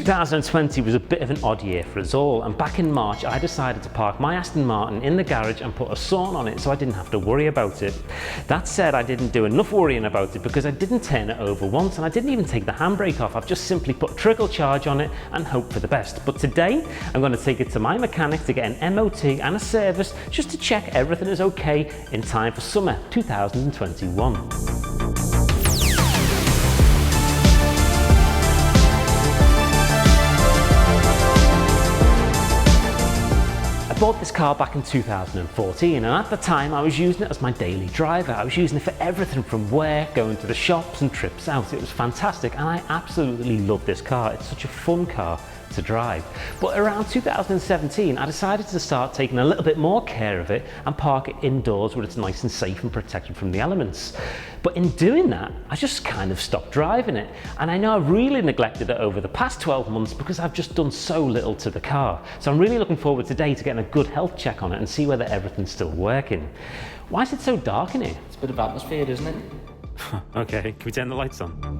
2020 was a bit of an odd year for us all, and back in March I decided to park my Aston Martin in the garage and put a sawn on it so I didn't have to worry about it. That said, I didn't do enough worrying about it because I didn't turn it over once and I didn't even take the handbrake off. I've just simply put a trickle charge on it and hope for the best. But today I'm going to take it to my mechanic to get an MOT and a service just to check everything is okay in time for summer 2021. I bought this car back in 2014 and at the time I was using it as my daily driver. I was using it for everything from work, going to the shops and trips out. It was fantastic and I absolutely love this car. It's such a fun car to drive. But around 2017 I decided to start taking a little bit more care of it and park it indoors where it's nice and safe and protected from the elements. But in doing that I just kind of stopped driving it, and I know I've really neglected it over the past 12 months because I've just done so little to the car. So I'm really looking forward today to getting a good health check on it and see whether everything's still working. Why is it so dark in here? It's a bit of atmosphere, isn't it? Okay, can we turn the lights on?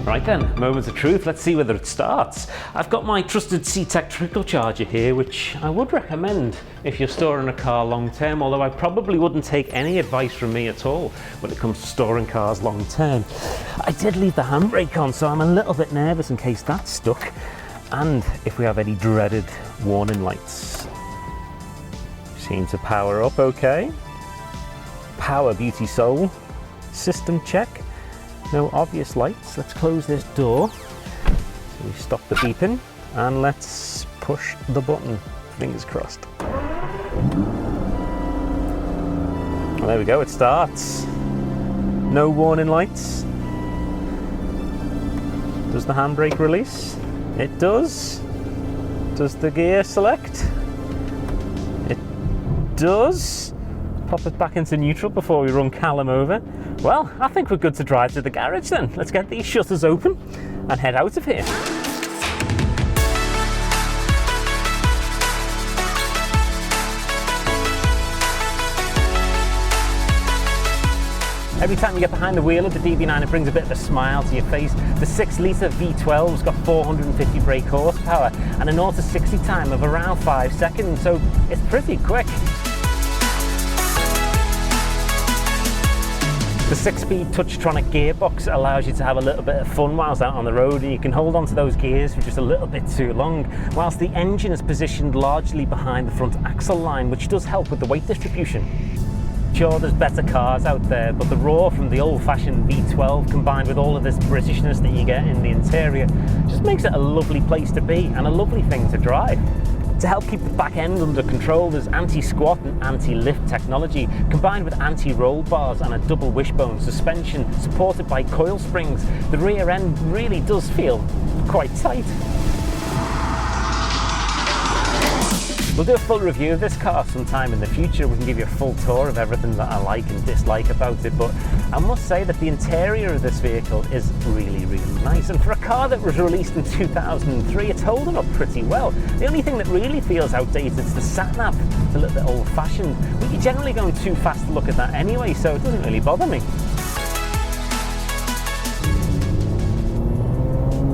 Right then, moments of truth, let's see whether it starts. I've got my trusted CTEK trickle charger here, which I would recommend if you're storing a car long term, although I probably wouldn't take any advice from me at all when it comes to storing cars long term. I did leave the handbrake on, so I'm a little bit nervous in case that's stuck, and if we have any dreaded warning lights. Seem to power up okay. Power beauty soul. System check. No obvious lights. Let's close this door. So we stop the beeping and let's push the button. Fingers crossed. Well, there we go, it starts. No warning lights. Does the handbrake release? It does. Does the gear select? It does. Pop it back into neutral before we run Callum over. Well, I think we're good to drive to the garage then. Let's get these shutters open and head out of here. Every time you get behind the wheel of the DB9 it brings a bit of a smile to your face. The 6-litre V12's got 450 brake horsepower and a 0 to 60 time of around 5 seconds, so it's pretty quick. The 6-speed Touchatronic gearbox allows you to have a little bit of fun whilst out on the road, and you can hold onto those gears for just a little bit too long, whilst the engine is positioned largely behind the front axle line, which does help with the weight distribution. Sure, there's better cars out there, but the roar from the old-fashioned V12 combined with all of this Britishness that you get in the interior just makes it a lovely place to be and a lovely thing to drive. To help keep the back end under control, there's anti-squat and anti-lift technology, combined with anti-roll bars and a double wishbone suspension supported by coil springs. The rear end really does feel quite tight. We'll do a full review of this car sometime in the future. We can give you a full tour of everything that I like and dislike about it, but I must say that the interior of this vehicle is really, really nice. And for a car that was released in 2003, it's holding up pretty well. The only thing that really feels outdated is the sat-nav. It's a little bit old-fashioned, but you're generally going too fast to look at that anyway, so it doesn't really bother me.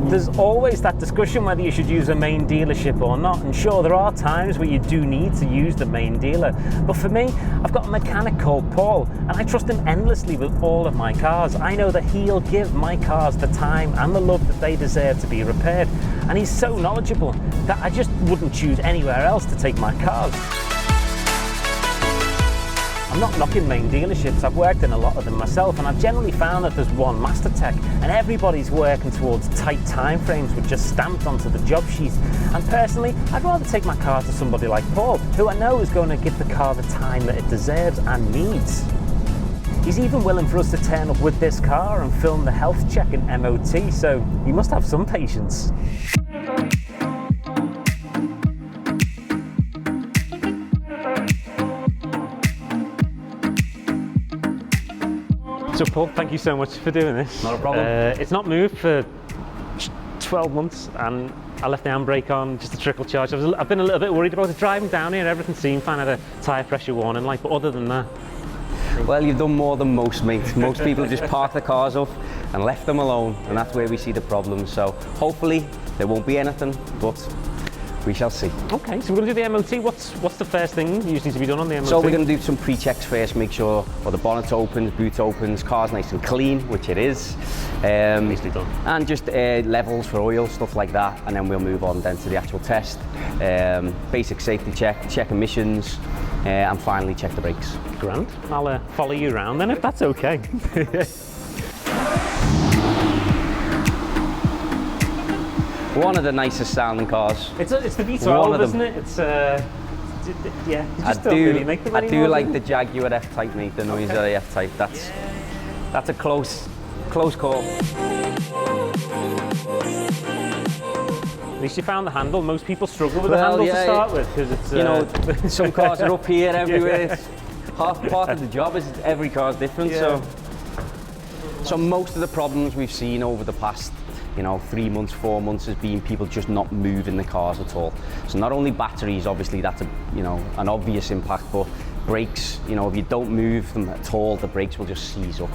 There's always that discussion whether you should use a main dealership or not, and sure, there are times where you do need to use the main dealer, but for me, I've got a mechanic called Paul and I trust him endlessly with all of my cars. I know that he'll give my cars the time and the love that they deserve to be repaired, and he's so knowledgeable that I just wouldn't choose anywhere else to take my cars. I'm not knocking main dealerships, I've worked in a lot of them myself, and I've generally found that there's one master tech and everybody's working towards tight time frames which just stamped onto the job sheet. And personally, I'd rather take my car to somebody like Paul, who I know is going to give the car the time that it deserves and needs. He's even willing for us to turn up with this car and film the health check and MOT, so he must have some patience. So Paul, thank you so much for doing this. Not a problem. It's not moved for 12 months and I left the handbrake on, just a trickle charge. I've been a little bit worried about it driving down here. Everything seemed fine. I had a tyre pressure warning light, but other than that, Well, you've done more than most, mate. Most people just park the cars up and left them alone, and that's where we see the problems. So hopefully there won't be anything, but we shall see. Okay, so we're going to do the MOT. What's the first thing usually to be done on the MOT? So we're going to do some pre-checks first, make sure the bonnet opens, boot opens, car's nice and clean, which it is. Nicely done. And just levels for oil, stuff like that, and then we'll move on then to the actual test. Basic safety check emissions, and finally check the brakes. Grand. I'll follow you around then if that's okay. One of the nicest sounding cars. It's the V12, isn't it? It's yeah. You just don't really make them anymore, I do like the Jaguar F-Type, mate. The noise of the F-Type. That's a close call. At least you found the handle. Most people struggle with the handle to start with because it's you know, some cars are up here everywhere. It's half part of the job is every car's different. Yeah. So most of the problems we've seen over the past 3 months, 4 months has been people just not moving the cars at all. So not only batteries, obviously that's an obvious impact, but brakes, if you don't move them at all, the brakes will just seize up.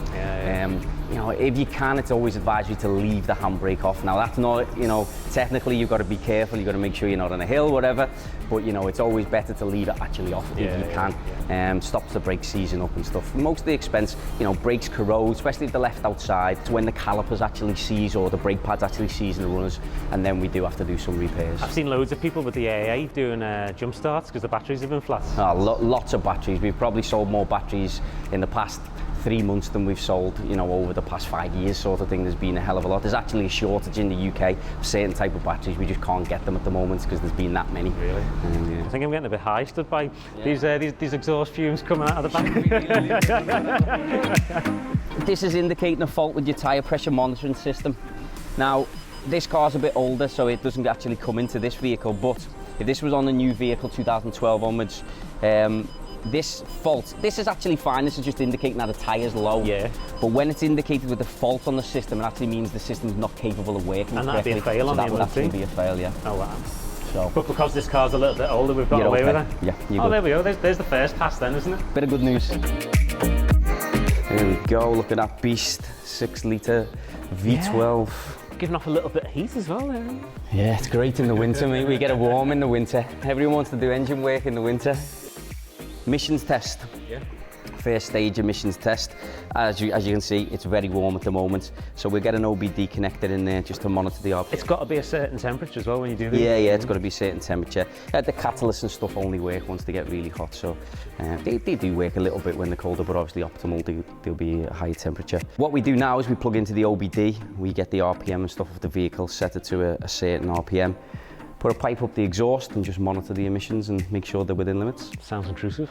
If you can, it's always advisory to leave the handbrake off. Now that's not, technically you've got to be careful, you've got to make sure you're not on a hill, whatever, but it's always better to leave it actually off if you can. Stops the brakes seizing up and stuff. Most of the expense, brakes corrode, especially if they're left outside. It's when the calipers actually seize or the brake pads actually seize in the runners, and then we do have to do some repairs. I've seen loads of people with the AA doing jump starts because the batteries have been flat. Lots of batteries. We've probably sold more batteries in the past 3 months than we've sold, over the past 5 years, sort of thing. There's been a hell of a lot. There's actually a shortage in the UK of certain type of batteries. We just can't get them at the moment because there's been that many. Really? I think I'm getting a bit high stood by these exhaust fumes coming out of the back. This is indicating a fault with your tyre pressure monitoring system. Now, this car's a bit older, so it doesn't actually come into this vehicle, but if this was on a new vehicle, 2012 onwards, this is actually fine. This is just indicating that the tyre's low. Yeah. But when it's indicated with a fault on the system, it actually means the system's not capable of working. And that'd be a fail on the MOT? That would actually be a fail, yeah. Oh wow. But because this car's a little bit older, we've got away with it? Yeah, you're good. There we go. There's the first pass then, isn't it? Bit of good news. There we go. Look at that beast. 6 litre V12. Yeah. Giving off a little bit of heat as well there. Yeah, it's great in the winter, mate. We get it warm in the winter. Everyone wants to do engine work in the winter. Emissions test. Yeah. First stage emissions test. As you can see, it's very warm at the moment. So we'll get an OBD connected in there just to monitor the RPM. It's got to be a certain temperature as well when you do this? Yeah, it's got to be a certain temperature. The catalysts and stuff only work once they get really hot. So they do work a little bit when they're colder, but obviously optimal, they'll be a higher temperature. What we do now is we plug into the OBD. We get the RPM and stuff of the vehicle, set it to a certain RPM. Put a pipe up the exhaust and just monitor the emissions and make sure they're within limits. Sounds intrusive.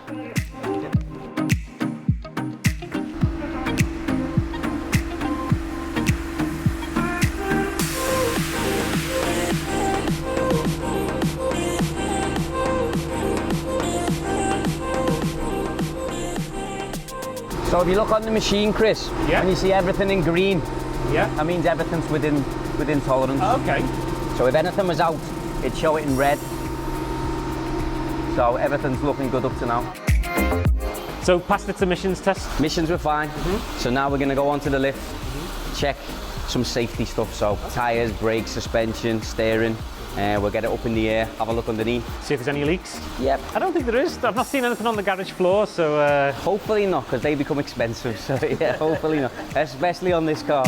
So if you look on the machine, Chris, and you see everything in green, that means everything's within tolerance. Okay. So if anything was out, it'd show it in red. So everything's looking good up to now. So passed its emissions test? Emissions were fine. So now we're going to go onto the lift, check some safety stuff. So tyres, brakes, suspension, steering. We'll get it up in the air, have a look underneath. See if there's any leaks? Yep. I don't think there is. I've not seen anything on the garage floor, so... Hopefully not, because they become expensive. So yeah, hopefully not. Especially on this car.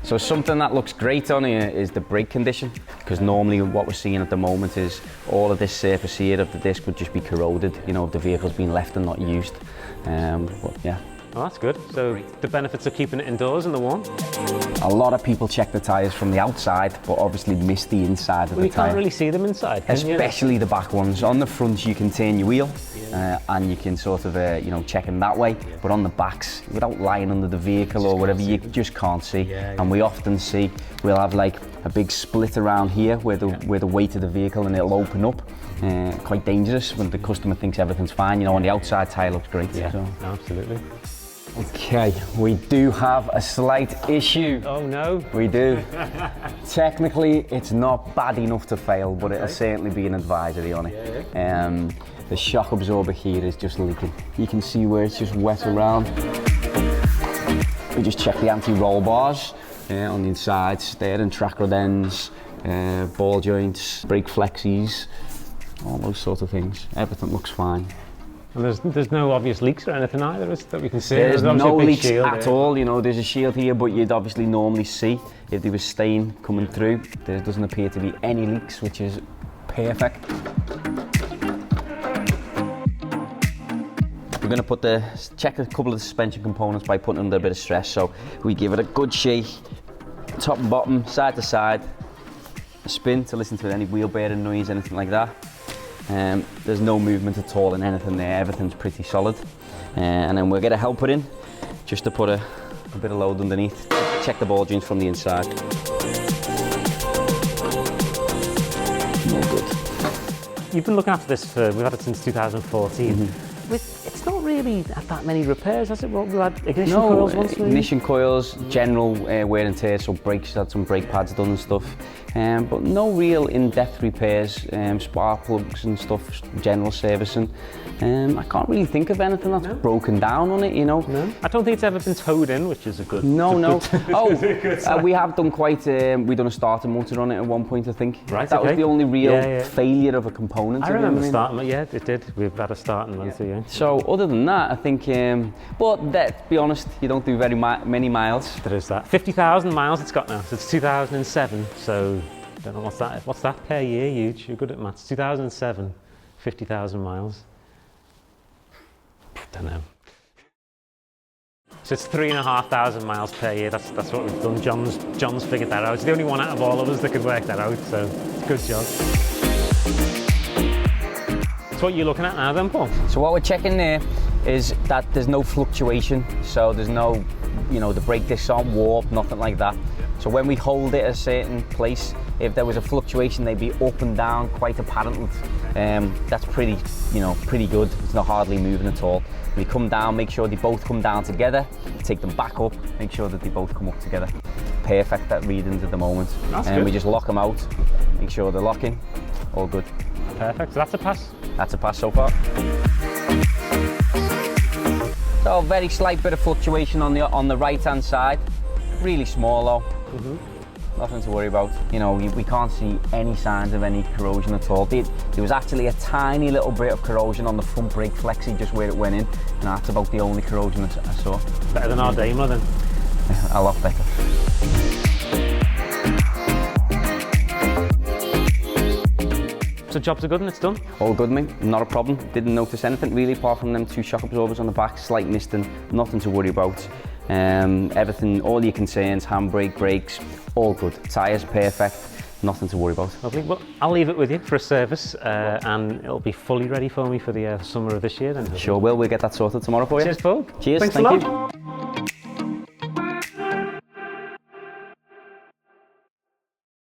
So something that looks great on here is the brake condition, because normally what we're seeing at the moment is all of this surface here of the disc would just be corroded, if the vehicle's been left and not used. But yeah. Oh, that's good. So the benefits of keeping it indoors in the warm? A lot of people check the tyres from the outside, but obviously miss the inside of the tyre. You can't really see them inside, especially the back ones. On the front, you can turn your wheel, and you can sort of, check them that way. But on the backs, without lying under the vehicle or whatever, you just can't see. And we often see, we'll have like a big split around here where the weight of the vehicle, and it'll open up. Quite dangerous when the customer thinks everything's fine. On the outside tyre looks great. Yeah, so. Absolutely. Okay, we do have a slight issue. Oh no. We do. Technically, it's not bad enough to fail, but it'll certainly be an advisory on it. The shock absorber here is just leaking. You can see where it's just wet around. We just check the anti-roll bars on the inside, steering track rod ends, ball joints, brake flexes, all those sort of things. Everything looks fine. And there's no obvious leaks or anything either, is that we can see? There's no leaks at here. all, you know, there's a shield here, but you'd obviously normally see if there was stain coming through. There doesn't appear to be any leaks, which is perfect. We're going to check a couple of the suspension components by putting under a bit of stress. So we give it a good shake, top and bottom, side to side, a spin to listen to any wheel bearing noise, anything like that. There's no movement at all in anything there, everything's pretty solid. And then we'll get a helper in, just to put a bit of load underneath. Check the ball joints from the inside. No good. You've been looking after this we've had it since 2014. It's not really had that many repairs, has it? Well, we had ignition coils once, maybe? Ignition coils, general wear and tear, so brakes, had some brake pads done and stuff. But no real in-depth repairs, spark plugs and stuff, general servicing. I can't really think of anything that's broken down on it, you know. No. I don't think it's ever been towed in, which is a good. No. We have done we done a starter motor on it at one point, I think. Right. That was the only real failure of a component. I remember starting. Yeah, it did. We've had a starting motor. Yeah. So other than that, I think. But to be honest, you don't do very many miles. There is that. 50,000 miles it's got now. So it's 2007. So I don't know what's that. What's that per year? Huge. You're good at maths. 2007, 50,000 miles. Don't know. So it's 3,500 miles per year. That's what we've done. John's figured that out. He's the only one out of all of us that could work that out. So good job. So what you're looking at now then, Paul? So what we're checking there is that there's no fluctuation. So there's no, the brake discs aren't warped, nothing like that. So when we hold it at a certain place, if there was a fluctuation, they'd be up and down quite apparent. That's pretty good. It's not hardly moving at all. When you come down, make sure they both come down together. Take them back up, make sure that they both come up together. Perfect at readings at the moment. And we just lock them out, make sure they're locking. All good. Perfect. So that's a pass. That's a pass so far. So very slight bit of fluctuation on the right-hand side. Really small though. Nothing to worry about. We can't see any signs of any corrosion at all. There was actually a tiny little bit of corrosion on the front brake flexi, just where it went in, and that's about the only corrosion that I saw. Better than our Daimler then? A lot better. So jobs are good and it's done? All good, mate. Not a problem. Didn't notice anything really apart from them two shock absorbers on the back, slight misting, nothing to worry about. Everything, all your concerns, handbrake, brakes, all good. Tyres perfect, nothing to worry about. Lovely. Well, I'll leave it with you for a service and it'll be fully ready for me for the summer of this year then. Sure will. We'll get that sorted tomorrow for you. Cheers, Paul. Cheers. Thanks Thank a you. lot.